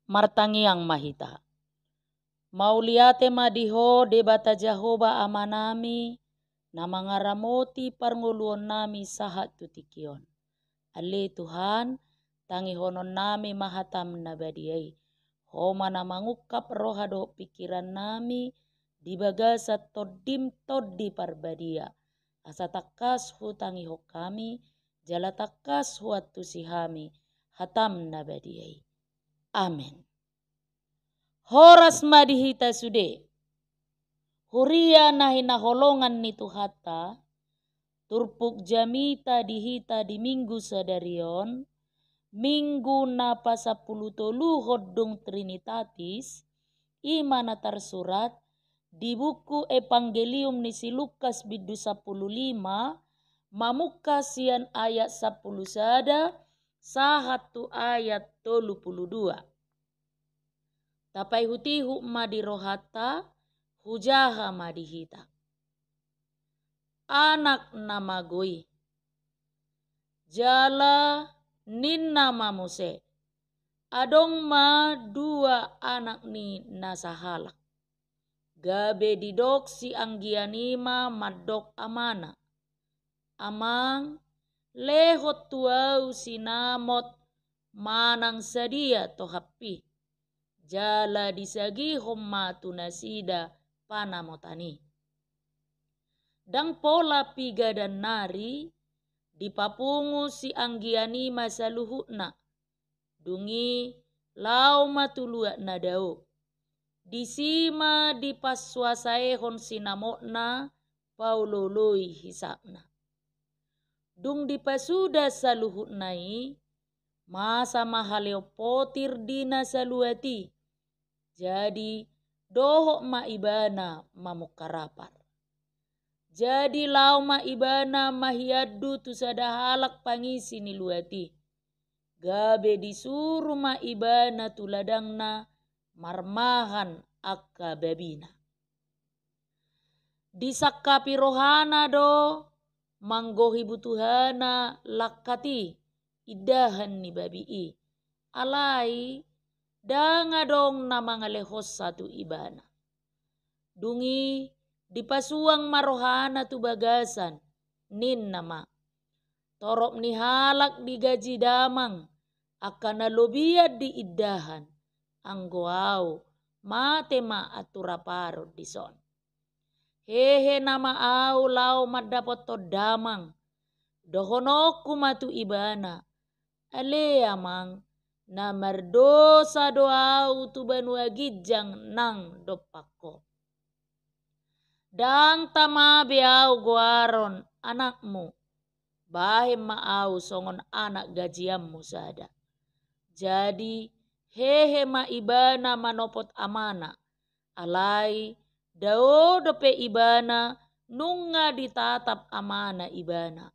martangiang mahita. Mauliate madiho debata Jehovah amanami na mangaramoti parnguluon nami sahat tutikion. Ale Tuhan, tangihonon nami mahatam na badiyay. Homa na mangukap rohado pikiran nami dibagasa todim todi parbadia. Asa takas hutangiho kami, jala takas huatu sihami, hatam na badiyay. Amen. Horas madihita sude. Huria na hinaholongan ni Tuhata, turpuk jamita dihita di minggu sadarion, minggu na pasapulutolu hodong Trinitatis, ima na tersurat di buku Evangelium ni si Lukas bidu 15, mamuka sian ayat 10 sada, sahatu ayat 32. Tapai hutihu madirohata, hujaha madihita. Anak nama goi. Jala ninna mamuse. Adong ma dua anak ni nasahalak. Gabe didok si anggianima madok amana. Amang lehot tuau sinamot manang sadia tohapi. Jala disagi homma tunasida panamotani. Dang pola piga dan nari dipapungu si anggiani masaluhutna. Dungi lau matulua nadao. Disima dipaswasaehon sinamotna pauloloi hisapna. Dung dipasuda saluhutnai masa mahaleo potir dina saluati. Jadi dohok maibana mamukarapar. Jadi lau maibana mahiadu tu sadahalak pangisi ni luati. Gabe disuruh maibana tuladangna marmahan akka babina. Disakapi rohana do manggohi butuhana lakati idahan ni babii. Alai danga dong na mga lehos satu ibana. Dungi dipasuang marohana tu bagasan nin nama. Torop ni halak di gaji damang akan nalobiad di idahan. Anggoau mate ma aturaparo dison. Hehe nama au lau madapot to damang. Dohonoku matu ibana. Ale amang na mardosa doau tu banua gijang nang dopako. Dang tama beau guaron anakmu. Bahim maau songon anak gajiammu sada. Jadi hehe ma ibana manopot amana. Alai dao dope ibana nunga ditatap amana ibana.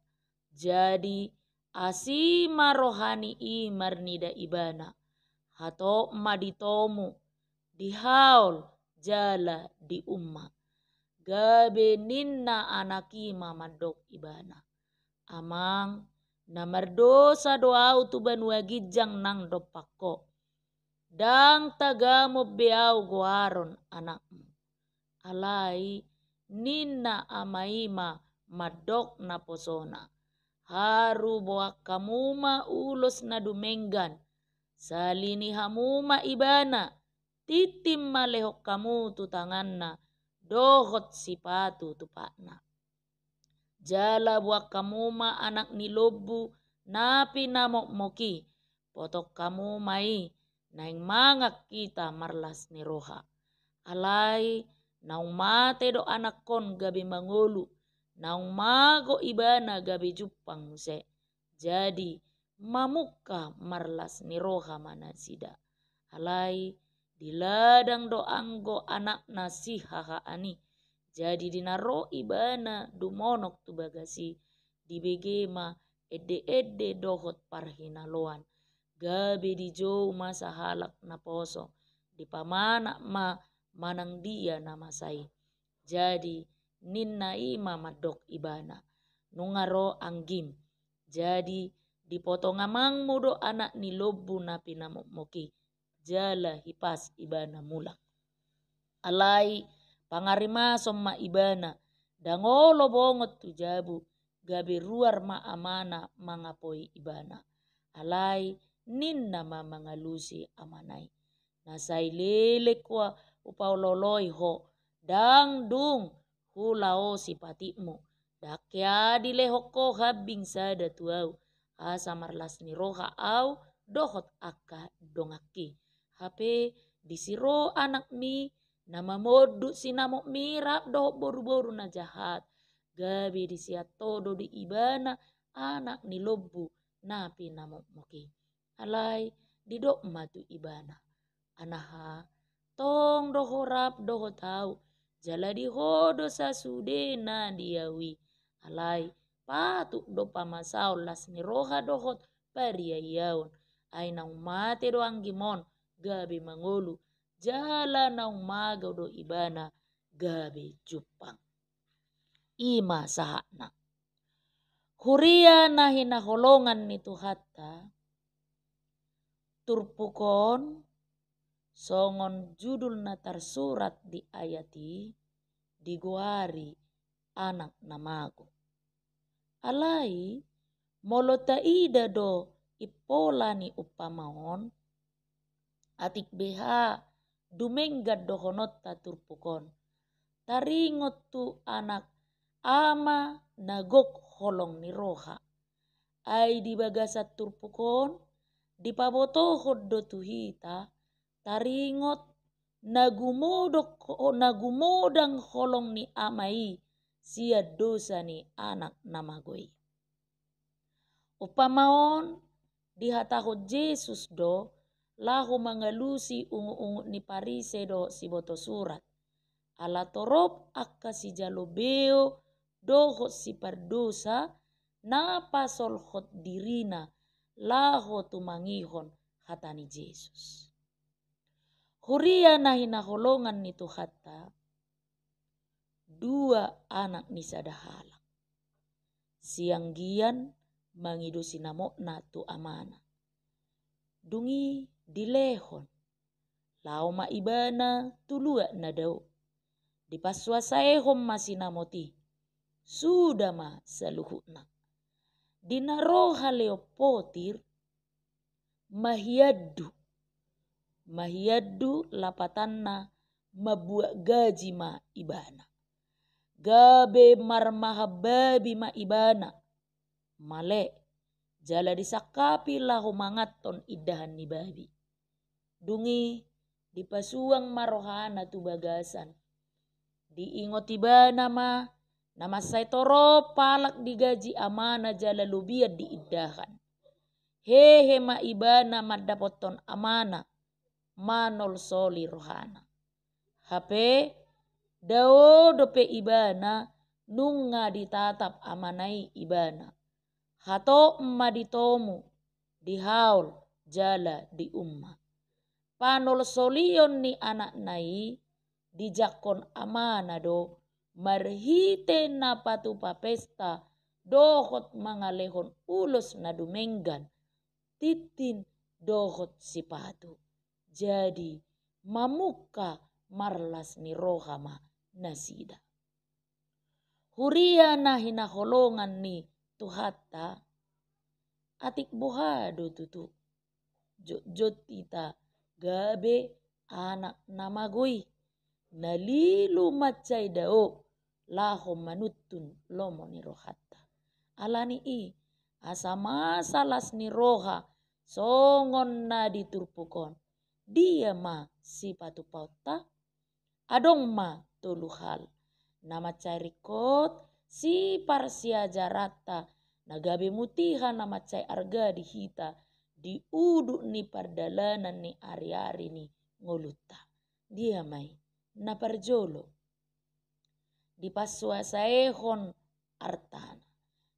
Jadi asima rohani imar nida ibana. Hato maditomu dihaul jala di umma. Gabe ninna anakima madok ibana. Amang namardosa doau tu banua gijang nang dopako. Dang tagamo beau guaron anakmu. Alai ninna amaima madok na posona. Haru boak kamuma ulos na dumenggan. Salini hamuma ibana. Titim malehok kamu tu tanganna. Dohot sipatu tupakna. Jala buak kamuma anak ni lobu. Napi namok moki. Potok kamu mai. Naing mangak kita marlas ni roha. Alai naung mate do anak kon gabi mangolu. Naung mago ibana gabi jupang muse. Jadi mamuka marlas ni roha manasida. Alai diladang do anggo anak nasi haha ani. Jadi dinaro ibana dumonok tu bagasi. Dibegema ede dohot parhinaloan. Gabi dijou masa halak na poso. Dipamana ma manang dia nama sai. Jadi ninna ima madok ibana. Nungaro anggim. Jadi dipotong amang mudo anak ni lobu na pinamukmoki. jala hipas ibana mulak. Alai pangarima somma ibana dangolo bongot tu jabu gabe ruar ma amana mangapoi ibana. Alai ninna ma mangalusi amanai. Nasai lele kwa upauloloi ho dang dung hulao sipatimu. Dakyadi lehoko habing sada tuau asa marlas ni roha au dohot akka dongaki. Hape disiro anak mi nama modu sinamok mirap dohot boru-boru na jahat. Gabi disiat todo di ibana anak ni lobu napi namok moki. Alai didok matu ibana. Anaha tong dohorap doho tau jala di hodo sasude na diawi. Alai patuk do pamasau las ni roha dohot pariyayaun. Ay nang mate do anggimon gabi mangolu jala nang magaw do ibana gabi jupang. Ima sahana. Huria na hinaholongan ni Tuhatta turpukon songon judul na tersurat di ayati diguari anak namago. Alai molota ida do ipola ni upamaon atik beha dumenggad dohonot ta turpukon. Taringot tu anak ama nagok holong ni roha. Ay di bagasat turpukon dipabotohod do tuhita taringot nagumodang holong ni amai sia dosa ni anak namagoi. Upamaon dihatahod Jesus do lahu mangalusi ungu-ungu ni parise do siboto surat. Ala torop akka si jalobeo dohot si pardosa na pasol hot dirina laho tumangihon hatani Jesus. Huria na hinaholongan ni Tuhatta dua anak ni sadahala. Sianggian mangido sinamokna tu amana. Dungi dilehon. Lau maibana tulua na daw. Dipaswasaehom masinamoti. Sudah ma saluhutna. Dinaroha leopotir mahiyaddu lapatanna mabuak gaji ma ibana. Gabe marmahababi ma ibana. Male jala disakapi lahu mangaton idahan ni babi. Dungi dipasuang marohana tu bagasan. Diingot ibana ma nama say toro palak digaji amana jala lubiad diidahan. Hehe ma ibana madapoton amana manol soli rohana. Hape dao dope ibana nunga ditatap amanai ibana. Hato emma ditomu dihaul jala di umma. Panol solion ni anak nai dijakon amana do marhite na patu papesta dohot mangalehon ulos na dumenggan titin dohot sipatu. Jadi mamuka marlas ni rohama nasida. Huria na hinaholongan ni Tuhatta atik buhado tutu. Jot ita gabe anak namagui. Nalilu macay dao laho manutun lomo ni rohatta. Alani i asama salas ni roha songon na diturpukon. Dia ma si patupauta adong ma tuluhal. Nama carikot si parsia jarata nagabe mutiha nama cai arga dihita di uduk ni pardalanan ni ari-ari ni ngoluta. Dia mai na parjolo dipaswasaehon artana.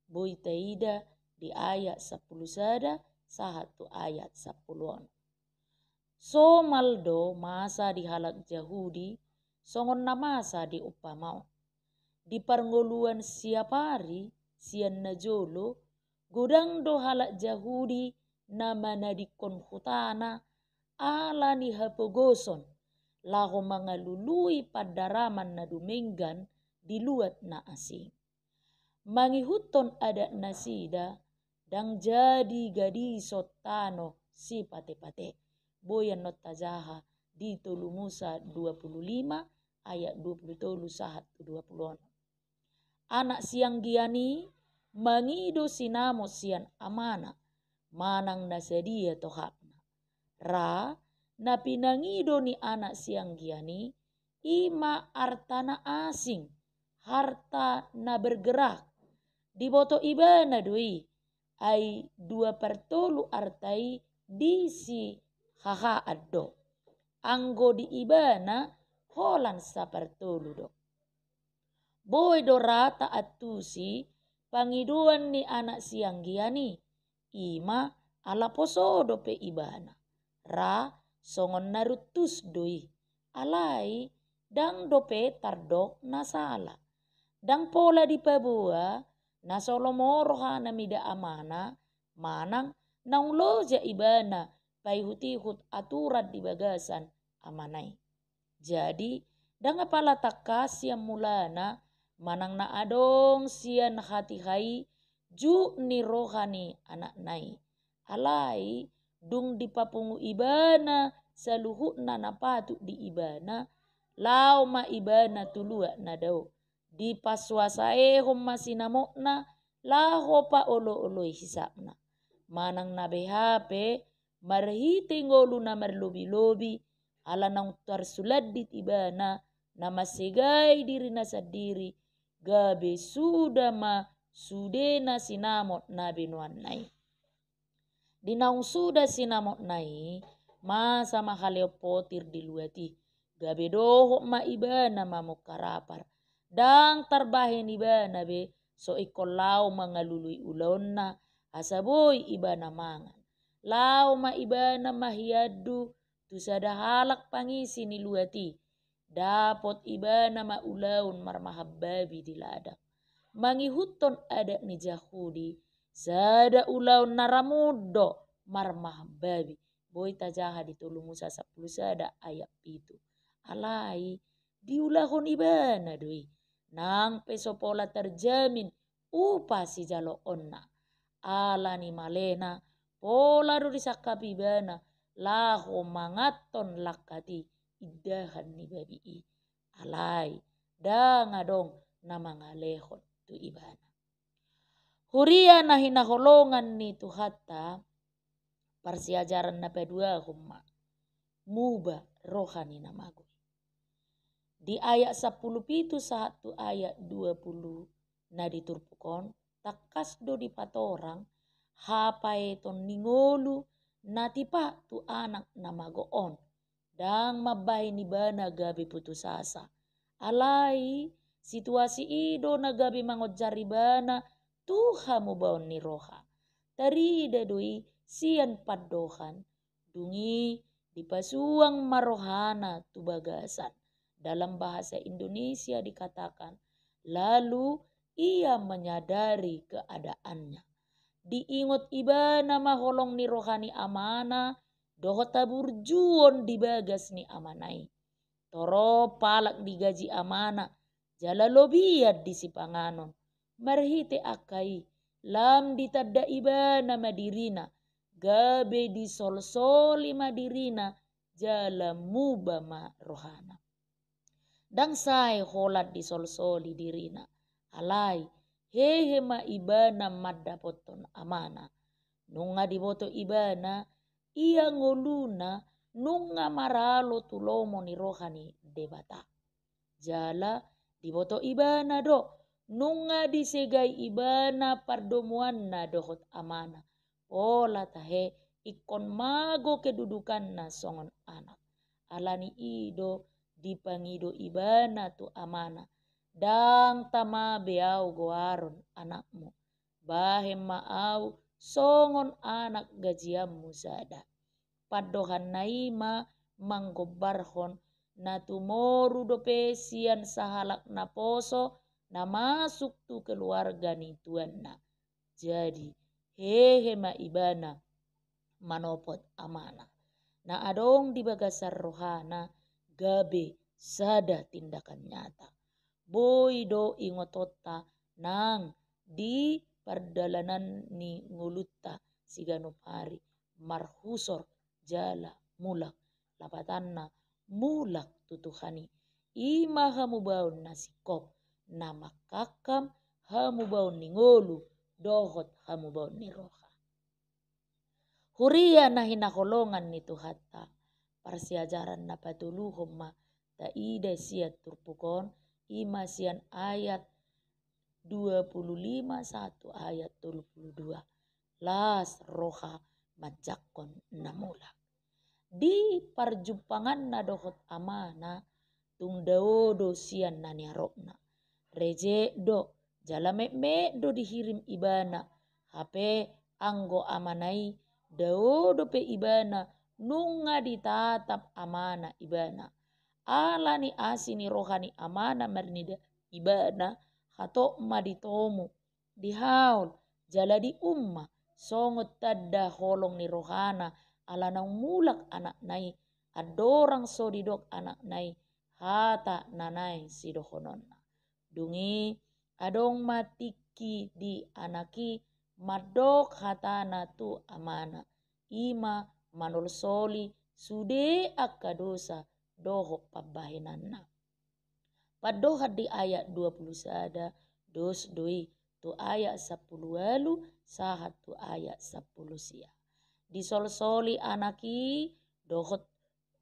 Boitaida di ayat 10 sada sahatu ayat 10. So maldo masa dihalak Yahudi songon na masa di upamao. Di parngoluan siapari sian najolo godang do halak Yahudi nama na dikon hutana ala ni hapogoson laho mga lului padaraman na duminggan diluat na asing. Mangihuton ada nasida dang jadi gadisot tano si pate-pate. Boyan not tajaha di Tolu Musa 25 ayat 27 sahat 20. Anak siang giani mangido sinamo sian amana manang nasadia tohakna. Ra na pinangido ni anak siang giani ima artana asing harta na bergerak di boto ibana doi ay 2/3 artai di si haha addo anggo di ibana holan 1/3 do. Boy do rata atusi pangiduan ni anak siang giani ima ala posodo pe ibana. Ra songon narutus doi alai dang dope tardok nasala. Dang pola di pabua na solomoro hana mida amana manang naungloja ibana pai hutihut aturan di bagasan amanai. Jadi dang apala takas yang mulana manang na adong sian hati hai ju ni rohani anak nai. Alai dung dipapungu ibana saluhut na napatu di ibana lau ma ibana tulua na dau. Di paswasae homma sinamokna laho pa olo-oloi hisapna. Manang na behape marhiti ngolu na marlobi-lobi ala nang tarsuladit ibana na masigai diri na sadiri gabe sudah ma sudena sinamot na binuan nai. Dinaung sudah sinamot nai masa mahaleo potir diluati gabe doho ma ibana mamukarapar dang tarbahin ibana be so ikolau mangalului ulonna asaboy ibana mangan. Lau ma ibana mahiyadu tusada halak pangisi ni luati. Dapot ibana maulaun marmahabbabi di ladang. Mangihuton ada ni Jahudi. Sada ulaun naramudo marmahabbabi. Boy tajaha di Tolu Musa 10 sada ayat itu. Alai diulahon ibana doi. Nang pesopola terjamin upah si jalo onna. Ala ni malena pola do disakap ibana laho mangaton lakati idahan ni babii. Alai danga dong na mga lehon tu ibana. Huria na hinaholongan ni tuhata persiajaran na pedua humma muba rohani na magoy. Di ayat 10 pitu 1 ayat 20 na diturpukon takas do di patorang hapai ton ningolu natipa tu anak na magoon dang mabay ni bana gabi putusasa. Alai situasi ido na gabi mangodjari bana tuha mo baon ni roha. Tarida doi sian padohan dungi dipasuang marohana tu bagasan. Dalam bahasa Indonesia dikatakan lalu ia menyadari keadaannya. Diingot ibana maholong ni rohani amana doho tabur juon dibagas ni amanai. Toro palak digaji amana jala lobiat di sipanganon. Marhite akai lam ditadda ibana madirina gabe di sol-soli madirina jala mubama rohana. Dang sai holat di sol-soli dirina. Alai hehe ma ibana madda poton amana. Nunga diboto ibana ia ngoluna nunga maralo tulomo ni rohani debata. Jala diboto ibana do nunga disegai ibana pardomuan na dohot amana. Ola tahe ikon mago kedudukan na songon anak. Alani ido dipangido ibana tu amana. Dang tama beau goaron anakmu. Bahem maau songon anak gajiammu sada. Padohan naima manggobarhon na tumoru dope sian sahalak na poso na masuk tu keluarga ni tuanna. Jadi hehe ma ibana manopot amana. na adong di bagasar rohana gabe sada tindakan nyata. Boy do ingotota nang di pardalanan ni ngulutta si ganupari marhusor jala mulak lapatanna mulak tutuhani ima hamubaon na sikop na makakam hamubaon ni ngolu dohot hamubaon ni roha. Huria na hinakolongan ni Tuhatta parsiajaran na patuluhom ma taida siat turpukon ima sian ayat 25 1 ayat 22 las roha majakon namula. Di parjumpangan na dohot amana tung daodo sian nani arokna. Reje do jalame me do dihirim ibana hape anggo amanai daodo pe ibana nunga ditatap amana ibana. Ala ni asini rohani amana mernida ibana hato maditomu dihaul jala di umma songot tadda holong ni rohana ala nang mulak anak nai adorang so didok anak nai hata nanai sidohononna dungi adong matiki di anaki madok hatana tu amana ima manol soli sude akka dosa doho pabahinanna. Padohat di ayat 21 dos doi tu ayat 10 walu sahat tu ayat 10 sia. Disol-soli anaki dohot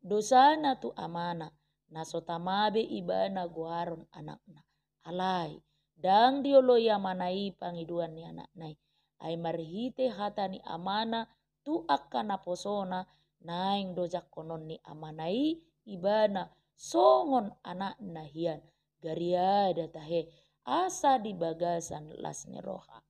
dosana tu amana nasotamabe ibana guaron anakna alai dang dioloya manai pangiduan ni anak nai ay marhite hatani amana tu akkana posona naing dojak konon ni amanai ibana songon anak nahian gariada tahe asa di bagasan lasne roha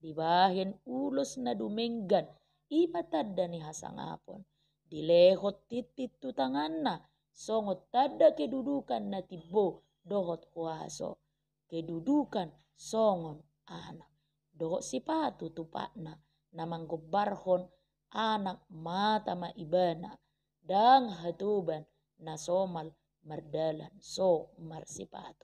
dibahin ulos na dumenggan imatad ni hasangapon dilehot titit tu tanganna songot tada kedudukan na tibo dohot huaso kedudukan songon anak dohot sipatu tupakna namang gobarhon anak mata ma ibana dang hatuban na somal mardalan so marsipatu.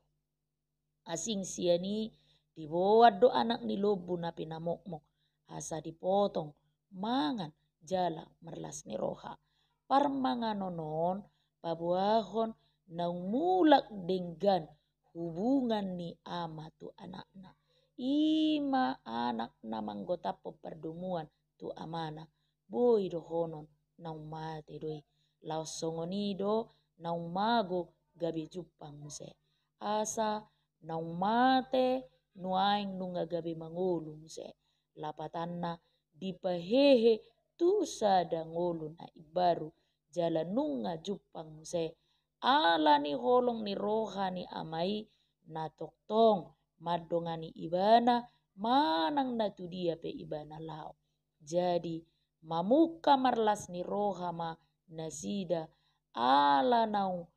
Asing siani dibuat do anak ni lobu na pinamokmok asa dipotong mangan jala merlas ni roha. Parmanganonon pabuahon nang mulak denggan hubungan ni ama tu anakna. Ima anak namang gotapo perdumuan tu amana. Boy dohonon nang mate doi. Laos songonido nang mago gabi jupang muse. Asa nang mate nuaing nunga gabi mangulu muse. Lapatanna dipahehe tu sada ngulu na ibaru jala nunga jupang muse. Ala ni holong ni roha ni amai na toktong madongani ibana manang na tu dia pe ibana lao. Jadi mamuka marlas ni roha ma nasida ala nau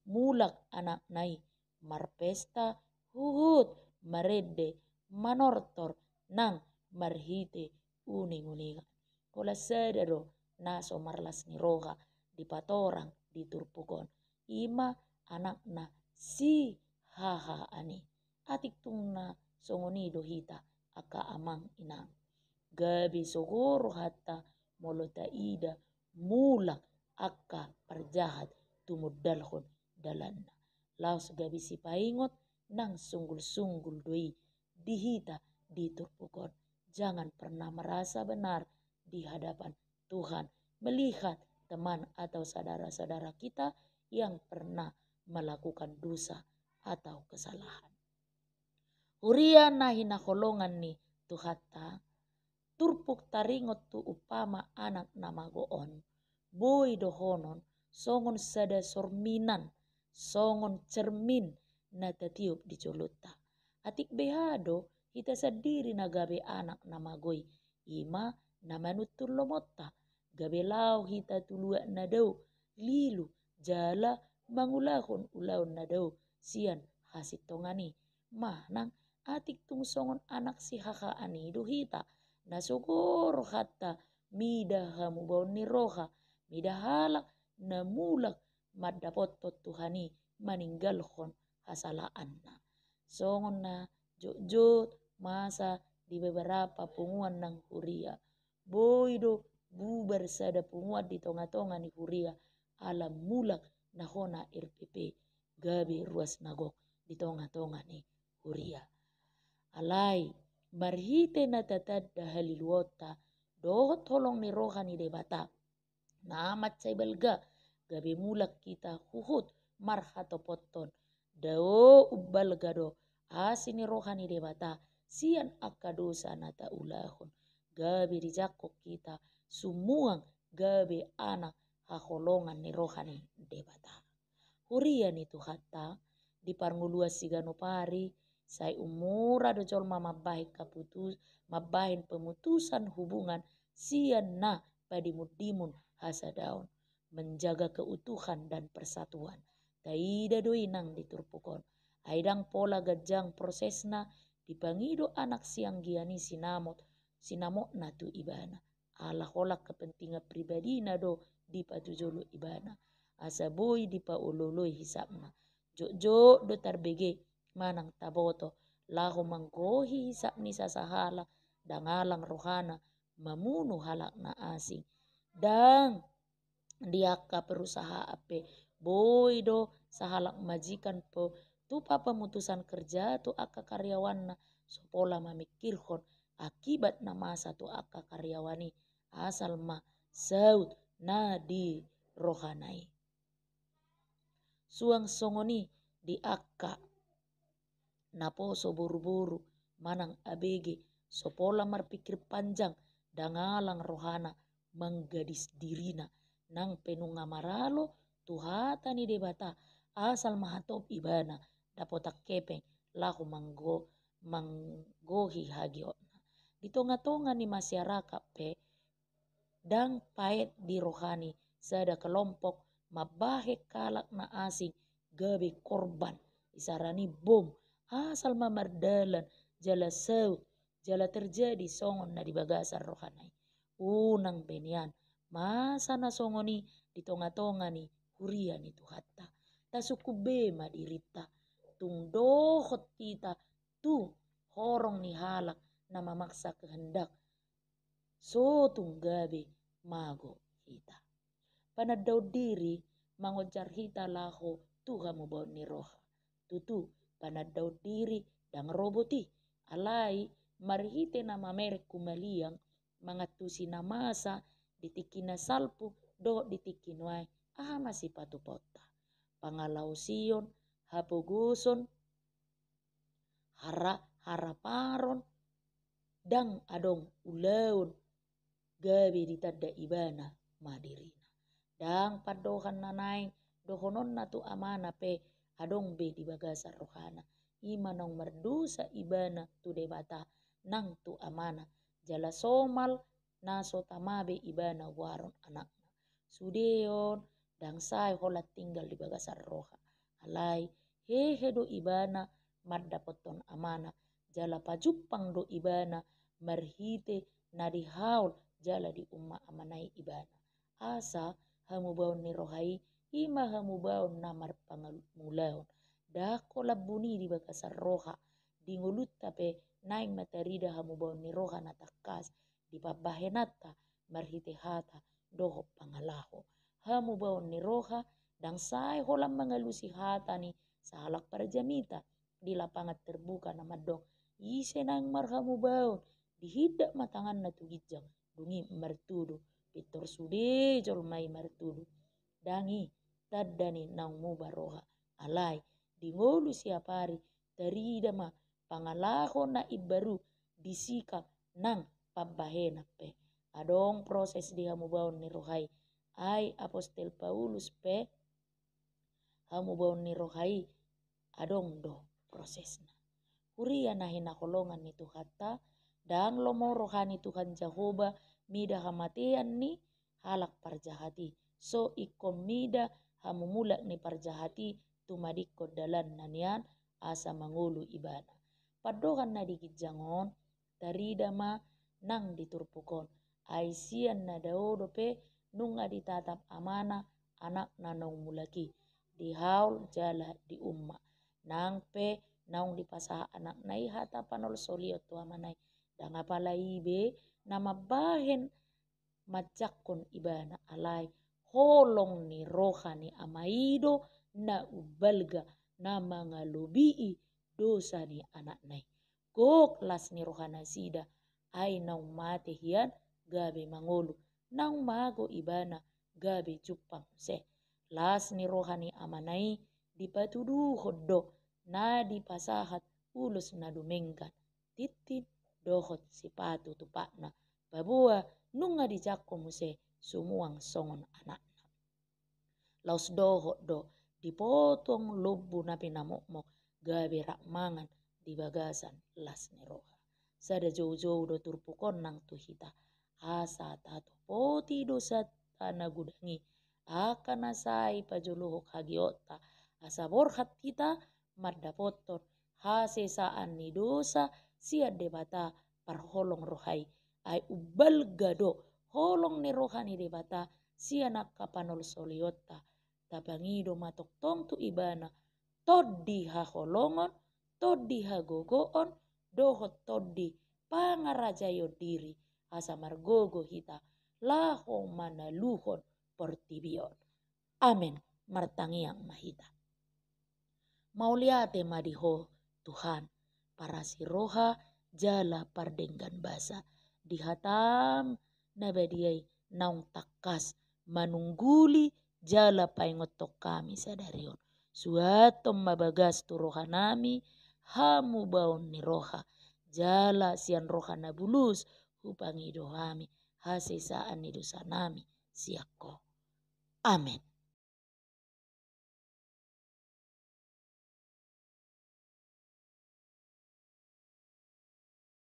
mulak anak nai marpesta huhut marede manortor nang marhite uning-uningan. Kola sadaro naso marlas ni roha di patorang di turpukon ima anakna si haha ani atik tungna songoni dohita aka amang inang gabi sogoro hatta molota ida mulak akka parjahat tumudalhon dalanna. Laos gabi si paingot nang sunggul-sunggul doi dihita di turpukon. Jangan pernah merasa benar di hadapan Tuhan melihat teman atau saudara-saudara kita yang pernah melakukan dosa atau kesalahan. Huria na hinakolongan ni Tuhata turpuk taringot tu upama anak namagoon. Boy dohonon songon sada sorminan songon cermin na tatiup di coluta. Atik behado hita sadiri na gabe anak namagoy ima namanutul lomotta gabe lao hita tulua na daw lilu jala mangulahon ulaon na daw sian hasitongani manang atik tung songon anak si haka ani do hita nasogoro hatta mida hamu baon ni roha midahalak na mulak madapot Tuhani maninggalhon hasalaan na. Songon na jojot masa di beberapa punguan ng Huria. Boydo bubar sada punguan di tonga-tonga ni Huria alam mulak na hona RPP gabi ruas nagok di tonga-tonga ni Huria. Alay marhite na tatad dahaliluota dohot holong ni rohani debata na amat say balga gabi mulak kita huhut marhato potton dao ubbal gado asini rohani debata sian akadosa nata ulahon gabi dijakok kita sumuang gabi anak haholongan ni rohani debata. Huria ni Tuhata di parnguluas siganopari say umura do jol mabahin pemutusan hubungan sian na padimudimun hasadaon menjaga keutuhan dan persatuan. Taida do inang diturpukon. Aidang pola gajang prosesna dipangido anak siang giani sinamot na tu ibana. Ala holak kepentingan pribadi na do di patujolo ibana. Asa boy di pauloloi hisapna. Jojo do tarbege manang taboto laho manggohi hisap ni sasahala dangalang rohana mamunu halak na asing. Dang diaka perusaha ape boy do sahalak majikan po tupa pemutusan kerja tu aka karyawan na sopola mamikirhon akibat na masa tu aka karyawani asal ma saut na di rohanai. Suang songoni di akka naposo buru-buru manang abege sopola marpikir panjang dangalang rohana menggadis dirina nang penunga maralo tuhata ni debata asal mahatop ibana dapotak kepeng lahu manggohi hagiotna. Di tonga-tonga ni masyarakat pe dang paet di rohani sada kelompok mabahe kalak na asing gabe korban isarani bom asal mamardalan jala saut jala terjadi songon na di bagasar rohanai unang benian masa na songoni di tonga-tonga ni Huria ni Tuhata tasukube madirita tung dohot kita tu horong ni halak na mamaksa kehendak so tung gabe mago kita. Panadaw diri mangojar hita laho tuha mo baon ni roha. Tutu panadaw diri dang roboti alay marhite na mamerek kumaliang mga tusi na masa ditikin na salpo do ditikin way masih patupota. Pangalausion hapuguson haraparon dang adong ulaon gabi ditada ibana madirina. Dang padohan nanay dohonon na tu amana pe adong be di bagasar rohana. Imanong merdusa ibana tu debata nang tu amana. Jala somal naso tamabe ibana waron anakna. Sudeon dang say holat tinggal di bagasar roha. Alay hehe do ibana maddapoton amana. Jala pajupang do ibana marhite na dihaul jala di umma amanai ibana. Asa hamubaon ni rohai ima hamubaon namar pangamulaon dako labuni di bagasar roha di ngulut tape naing matarida hamubaon ni roha natakas di pabahenata marhite hata doho pangalaho hamubaon ni roha dang say holam mangalusi hata ni sahalak parjamita di lapangan terbuka na madong ise nang marhamubaon dihidak matangan na tugijang dungi martudo pitor sude jol mai martudu dangi taddani nang mubaroha alay di ngolu siapari tarida ma pangalaho na ibaru disikap nang pabahena pe adong proses di hamubaon ni rohai ay apostel Paulus pe hamubaon ni rohai adong do prosesna. Huria na hinakolongan ni Tuhata dang lomo rohani Tuhan Jehovah mida hamatian ni halak parjahati. So ikom mida hamumulak ni parjahati tumadiko dalan nanian asa mangulu ibana. Padohan na digijangon tarida ma nang diturpukon. Aisian na daodo pe nunga ditatap amana anak nanong mulaki di haul jala di umma nangpe naung dipasah anak nai hata panol soliot tua manai danga palaibe nama bahen majakon ibana alai holong ni rohani amaido na ubalga na mangalubii dosa ni anak nai gok las ni rohana sida ai naung mate hian gabe mangolu naung mago ibana gabe cupang se las ni rohani amanai dipatudu hoddo na dipasahat ulus na dumengkan titit dohot sipatu tupakna babua nunga dijakko muse sumuang songon anakna laus dohot do dipotong lubbu napi namokmok gabe rak mangan di bagasan las ni roha sada jauh-jauh do turpukon nang tuhita asa tato poti dosa tanah gudangi akan asai pajuluhok hagiota asa borhat kita mardapoton hasesaan ni dosa siad debata parholong rohai ai ubal gado holong ni rohani debata sianak kapanol soliota tabangido matok tong tu ibana toddi ha holongon toddi ha gogoon dohot toddi pangarajayo diri asa margogo hita laho mana luhon portibion. Amen. Martangiang mahita. Mauliate madiho Tuhan para si roha jala pardenggan basa dihatam nabadiai naung takas manungguli jala paingotok kami sadarion suatom mabagas tu roha nami hamu baon ni roha jala sian roha nabulus hupangi dohami hasesaan ni dosa nami siako. Amen.